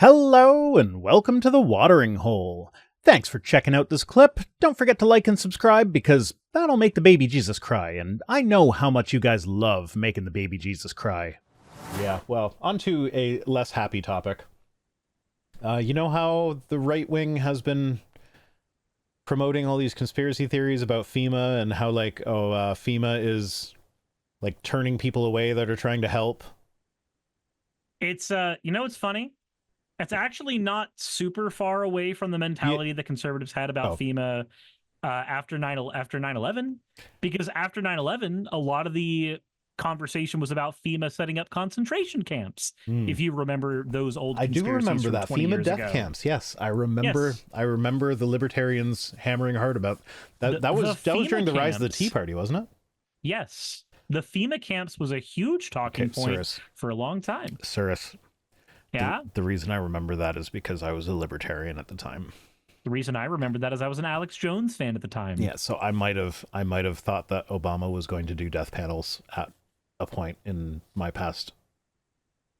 Hello and welcome to the Watering Hole. Thanks for checking out this clip. Don't forget to like and subscribe because that'll make the baby Jesus cry, and I know how much you guys love making the baby Jesus cry. Yeah, well, on to a less happy topic. You know how the right wing has been promoting all these conspiracy theories about FEMA and how, like, FEMA is, like, turning people away that are trying to help? It's, you know what's funny? It's actually not super far away from the mentality the conservatives had about FEMA after 9/11, because after 9/11, a lot of the conversation was about FEMA setting up concentration camps. If you remember those old conspiracies, I do remember that FEMA death ago. camps. Yes, I remember. Yes. I remember the libertarians hammering hard about that. That was during the rise of the Tea Party, wasn't it? Yes, the FEMA camps was a huge talking point for a long time. Cyrus. Yeah. The reason I remember that is because I was a libertarian at the time. The reason I remember that is I was an Alex Jones fan at the time. Yeah, so I might have thought that Obama was going to do death panels at a point in my past.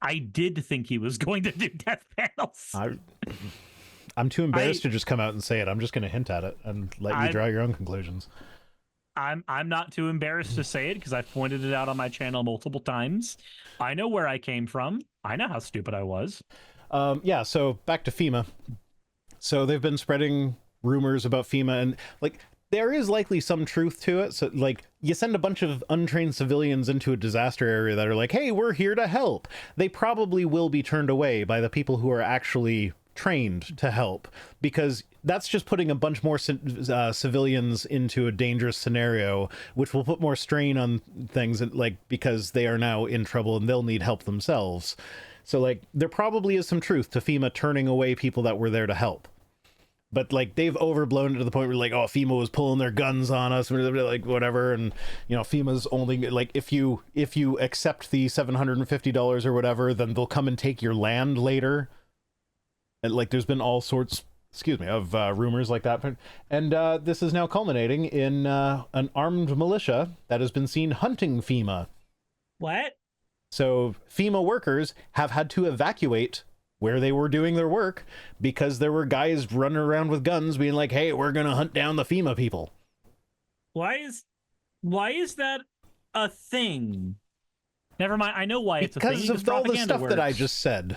I did think he was going to do death panels. I'm too embarrassed to just come out and say it. I'm just going to hint at it and let you draw your own conclusions. I'm not too embarrassed to say it because I've pointed it out on my channel multiple times. I know where I came from. I know how stupid I was. Yeah, so back to FEMA. So they've been spreading rumors about FEMA, and like there is likely some truth to it. So like you send a bunch of untrained civilians into a disaster area that are like, hey, we're here to help. They probably will be turned away by the people who are actually trained to help, because that's just putting a bunch more civilians into a dangerous scenario, which will put more strain on things, like because they are now in trouble and they'll need help themselves. So like there probably is some truth to FEMA turning away people that were there to help, but like they've overblown it to the point where like, oh, FEMA was pulling their guns on us, like whatever. And you know, FEMA's only like if you accept the $750 or whatever, then they'll come and take your land later. And like there's been all sorts of rumors like that, and this is now culminating in an armed militia that has been seen hunting FEMA. What? So FEMA workers have had to evacuate where they were doing their work because there were guys running around with guns being like, hey, we're gonna hunt down the FEMA people. Why is that a thing? Never mind, I know why it's a thing. Because of all the stuff that I just said.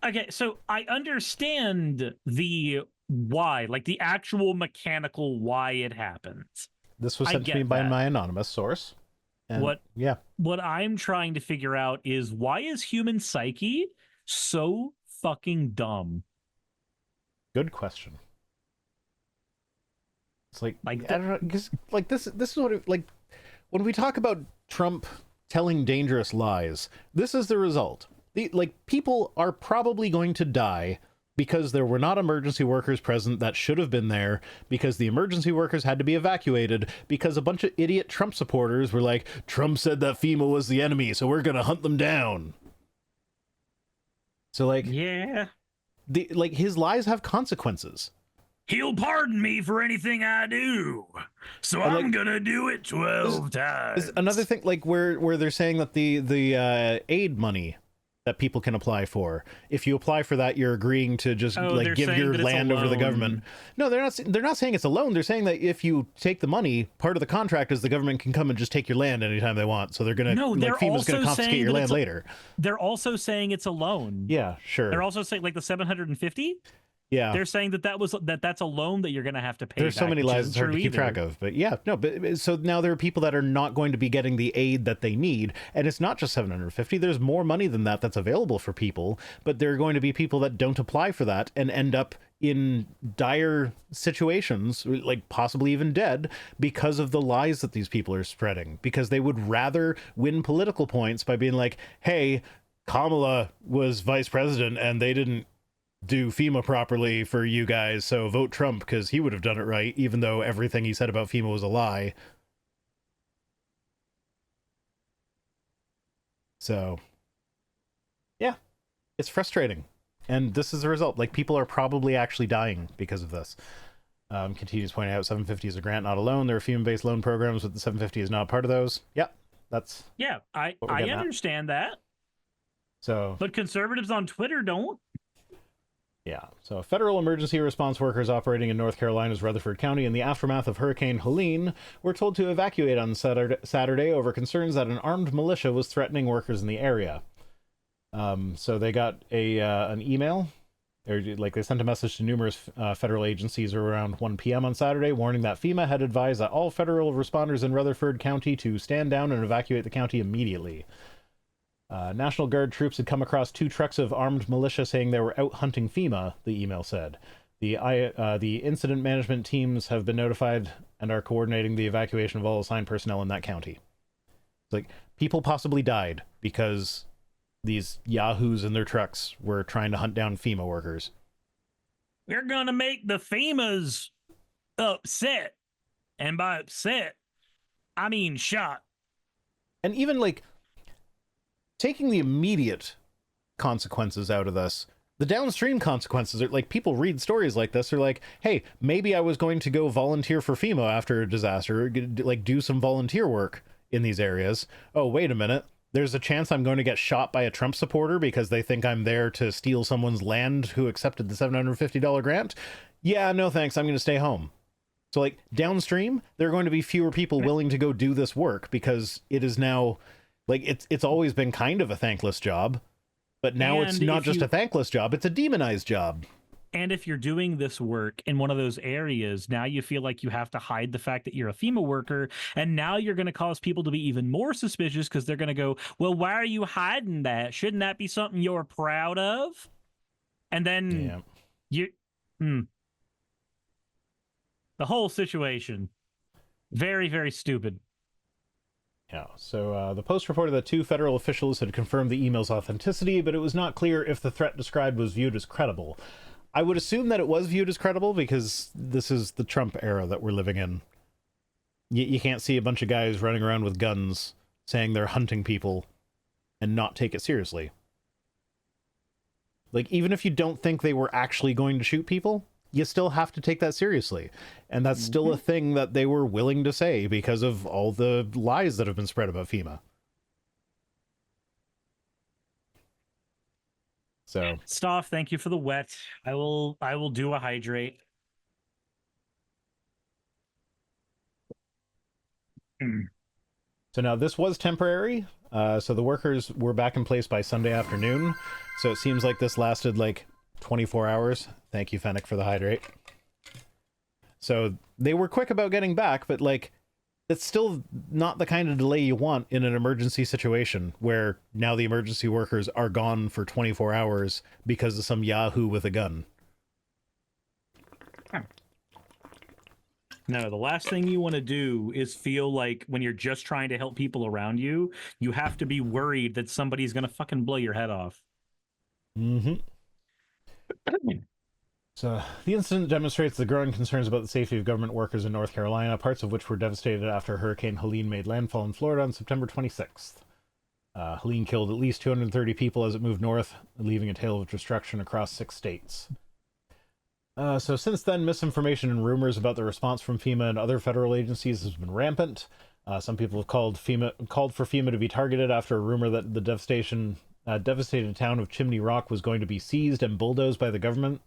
Okay, so I understand the why, like the actual mechanical why it happens. This was sent to me by my anonymous source. And what I'm trying to figure out is, why is human psyche so fucking dumb? Good question. It's like I don't know, because like this is what it, like when we talk about Trump telling dangerous lies, this is the result. People are probably going to die because there were not emergency workers present that should have been there, because the emergency workers had to be evacuated, because a bunch of idiot Trump supporters were like, Trump said that FEMA was the enemy, so we're going to hunt them down. So like, yeah, his lies have consequences. He'll pardon me for anything I do, so I'm gonna do it 12 times. Another thing, like where they're saying that the aid money that people can apply for, if you apply for that, you're agreeing to just give your land over to the government. No, they're not saying it's a loan. They're saying that if you take the money, part of the contract is the government can come and just take your land anytime they want. So they're gonna FEMA's gonna confiscate your land later. They're also saying it's a loan. Yeah, sure. They're also saying like the 750. Yeah, they're saying that's a loan that you're going to have to pay. There's so many lies it's hard to keep track of, but yeah, no, but so now there are people that are not going to be getting the aid that they need, and it's not just 750. There's more money than that that's available for people, but there are going to be people that don't apply for that and end up in dire situations, like possibly even dead, because of the lies that these people are spreading, because they would rather win political points by being like, hey, Kamala was vice president and they didn't do FEMA properly for you guys, so vote Trump because he would have done it right, even though everything he said about FEMA was a lie. So yeah, it's frustrating, and this is the result. Like, people are probably actually dying because of this. Continues pointing out 750 is a grant, not a loan. There are FEMA-based loan programs, but the 750 is not part of those. Yeah, that's I understand that. So, but conservatives on Twitter don't. yeah. So, federal emergency response workers operating in North Carolina's Rutherford County in the aftermath of Hurricane Helene were told to evacuate on Saturday over concerns that an armed militia was threatening workers in the area. So they got an email, or like they sent a message to numerous federal agencies around 1 p.m. on Saturday, warning that FEMA had advised that all federal responders in Rutherford County to stand down and evacuate the county immediately. National Guard troops had come across 2 trucks of armed militia saying they were out hunting FEMA, the email said. The incident management teams have been notified and are coordinating the evacuation of all assigned personnel in that county. It's like, people possibly died because these yahoos in their trucks were trying to hunt down FEMA workers. We're gonna make the FEMAs upset. And by upset, I mean shot. And even, like, taking the immediate consequences out of this, the downstream consequences are, like, people read stories like this, they're like, hey, maybe I was going to go volunteer for FEMA after a disaster, like, do some volunteer work in these areas. Oh, wait a minute. There's a chance I'm going to get shot by a Trump supporter because they think I'm there to steal someone's land who accepted the $750 grant. Yeah, no thanks. I'm going to stay home. So, like, downstream, there are going to be fewer people willing to go do this work because it is now, like, it's always been kind of a thankless job, but now it's not just a thankless job, it's a demonized job. And if you're doing this work in one of those areas, now you feel like you have to hide the fact that you're a FEMA worker. And now you're going to cause people to be even more suspicious because they're going to go, well, why are you hiding that? Shouldn't that be something you're proud of? And then the whole situation, very, very stupid. Yeah, so the Post reported that 2 federal officials had confirmed the email's authenticity, but it was not clear if the threat described was viewed as credible. I would assume that it was viewed as credible because this is the Trump era that we're living in. You can't see a bunch of guys running around with guns saying they're hunting people and not take it seriously. Like, even if you don't think they were actually going to shoot people, you still have to take that seriously. And that's still a thing that they were willing to say because of all the lies that have been spread about FEMA. So, Stoff, thank you for the wet. I will do a hydrate. So now this was temporary. So the workers were back in place by Sunday afternoon. So it seems like this lasted like 24 hours. Thank you, Fennec, for the hydrate. So they were quick about getting back, but like, it's still not the kind of delay you want in an emergency situation where now the emergency workers are gone for 24 hours because of some yahoo with a gun. No, the last thing you want to do is feel like when you're just trying to help people around you, you have to be worried that somebody's going to fucking blow your head off. Mm-hmm. So the incident demonstrates the growing concerns about the safety of government workers in North Carolina, parts of which were devastated after Hurricane Helene made landfall in Florida on September 26th. Helene killed at least 230 people as it moved north, leaving a tail of destruction across 6 states. So since then, misinformation and rumors about the response from FEMA and other federal agencies has been rampant. Some people have called for FEMA to be targeted after a rumor that the devastated town of Chimney Rock was going to be seized and bulldozed by the government.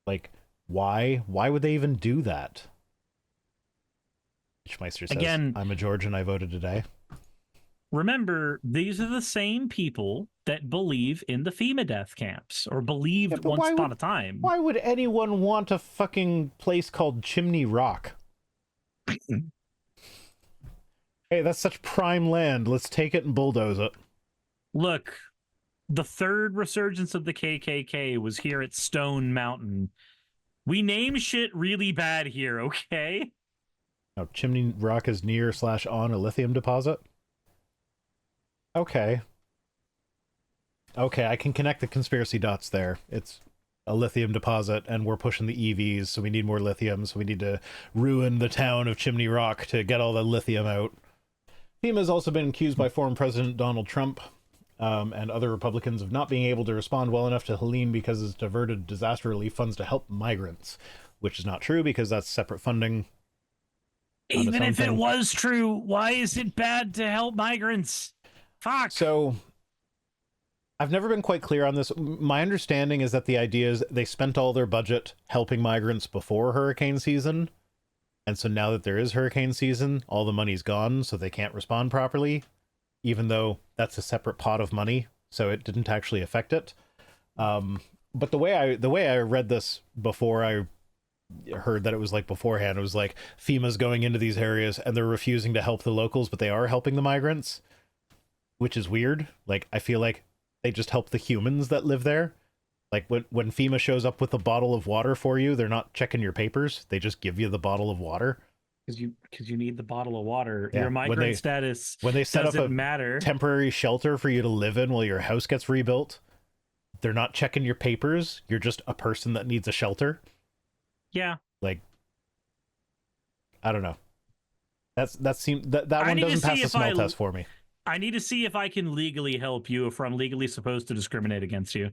Like, why? Why would they even do that? Meister says, again, I'm a Georgian, I voted today. Remember, these are the same people that believe in the FEMA death camps, or believed once upon a time. Why would anyone want a fucking place called Chimney Rock? Hey, that's such prime land. Let's take it and bulldoze it. Look, the third resurgence of the KKK was here at Stone Mountain. We name shit really bad here, okay? Oh, Chimney Rock is near/on a lithium deposit? Okay. Okay, I can connect the conspiracy dots there. It's a lithium deposit, and we're pushing the EVs, so we need more lithium, so we need to ruin the town of Chimney Rock to get all the lithium out. FEMA has also been accused by former President Donald Trump and other Republicans of not being able to respond well enough to Helene because it's diverted disaster relief funds to help migrants, which is not true because that's separate funding. Even if it was true, why is it bad to help migrants? Fuck. So I've never been quite clear on this. My understanding is that the idea is they spent all their budget helping migrants before hurricane season. And so now that there is hurricane season, all the money's gone, so they can't respond properly, even though that's a separate pot of money, so it didn't actually affect it. But the way I read this before I heard that it was like beforehand, it was like FEMA's going into these areas and they're refusing to help the locals, but they are helping the migrants, which is weird. Like, I feel like they just help the humans that live there. Like when FEMA shows up with a bottle of water for you, they're not checking your papers. They just give you the bottle of water. Because you need the bottle of water. Yeah, Your migrant status when they set up a matter. temporary shelter for you to live in while your house gets rebuilt, they're not checking your papers. You're just a person that needs a shelter. Yeah. Like, I don't know. That one doesn't pass the smell test for me. I need to see if I can legally help you if I'm legally supposed to discriminate against you.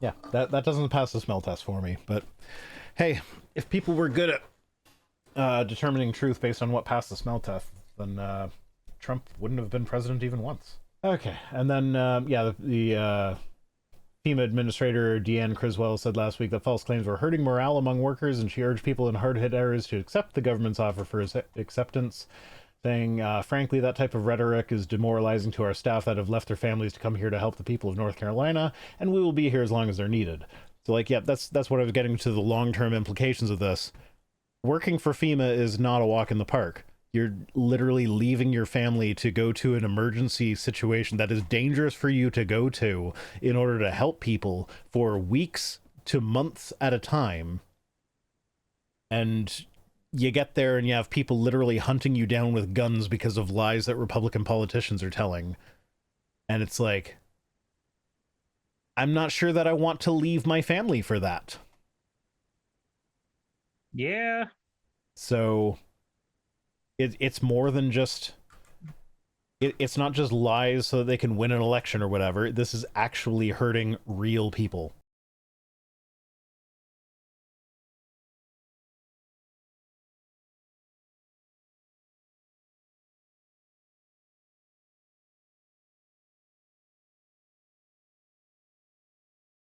Yeah, that doesn't pass the smell test for me. But hey, if people were good at determining truth based on what passed the smell test, then Trump wouldn't have been president even once. Okay, and then the FEMA administrator Deanne Criswell said last week that false claims were hurting morale among workers, and she urged people in hard-hit areas to accept the government's offer for acceptance, saying, frankly, that type of rhetoric is demoralizing to our staff that have left their families to come here to help the people of North Carolina, and we will be here as long as they're needed. So, like, yeah, that's what I was getting to, the long-term implications of this. Working for FEMA is not a walk in the park. You're literally leaving your family to go to an emergency situation that is dangerous for you to go to in order to help people for weeks to months at a time. And you get there and you have people literally hunting you down with guns because of lies that Republican politicians are telling. And it's like, I'm not sure that I want to leave my family for that. Yeah. So it's more than just... It's not just lies so that they can win an election or whatever. This is actually hurting real people.